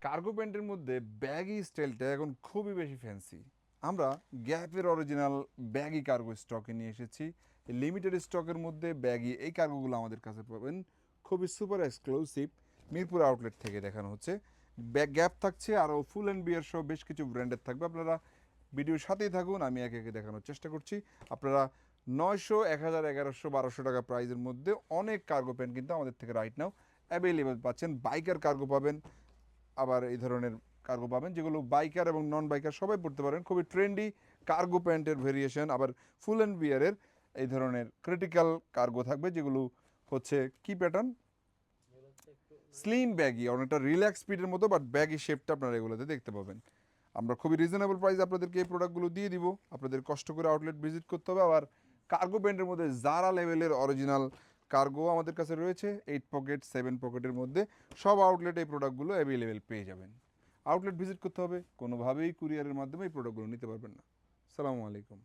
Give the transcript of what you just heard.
Cargo প্যান্টের মধ্যে baggy স্টাইলটা এখন খুবই বেশি ফ্যান্সি। আমরা গ্যাপের অরিজিনাল ব্যাগি কার্গো স্টকে নিয়ে এসেছি। লিমিটেড স্টকের মধ্যে ব্যাগি এই কার্গোগুলো আমাদের কাছে পাবেন খুবই সুপার এক্সক্লুসিভ। মিরপুর আউটলেট থেকে দেখানো হচ্ছে। ব্যাগ গ্যাপ থাকছে, আরও ফুল অ্যান্ড বিয়ার সহ বেশ কিছু ব্র্যান্ডের থাকবে। আপনারা ভিডিওর সাথেই থাকুন, আমি একে একে দেখানোর চেষ্টা করছি। আপনারা 900, 1000, 1100, 1200 টাকা প্রাইজের মধ্যে অনেক কার্গো প্যান্ট কিন্তু আমাদের থেকে রাইট নাও অ্যাভেলেবেল পাচ্ছেন। বাইকার কার্গো পাবেন, আবার এই ধরনের কার্গো পাবেন যেগুলো বাইকার এবং নন বাইকার সবাই পড়তে পারেন। খুবই ট্রেন্ডি কার্গো প্যান্টের ভেরিয়েশন। আবার ফুল অ্যান্ড বিয়ারের এই ধরনের ক্রিটিক্যাল কার্গো থাকবে, যেগুলো হচ্ছে কি প্যাটার্ন, স্লিম ব্যাগি, অনেকটা রিল্যাক্স স্পিডের মতো, বাট ব্যাগি শেপটা আপনারা এগুলোতে দেখতে পাবেন। আমরা খুবই রিজনেবল প্রাইস আপনাদেরকে এই প্রোডাক্টগুলো দিয়ে দিব। আপনাদের কষ্ট করে আউটলেট ভিজিট করতে হবে। আবার কার্গো প্যান্টের মধ্যে জারা লেভেলের অরিজিনাল কার্গো আমাদের কাছে রয়েছে 8 পকেট 7 পকেটের মধ্যে। সব আউটলেটে এই প্রোডাক্টগুলো অ্যাভেলেবেল পেয়ে যাবেন। আউটলেট ভিজিট করতে হবে, কোনোভাবেই কুরিয়ারের মাধ্যমে এই প্রোডাক্টগুলো নিতে পারবেন না। সালামু আলাইকুম।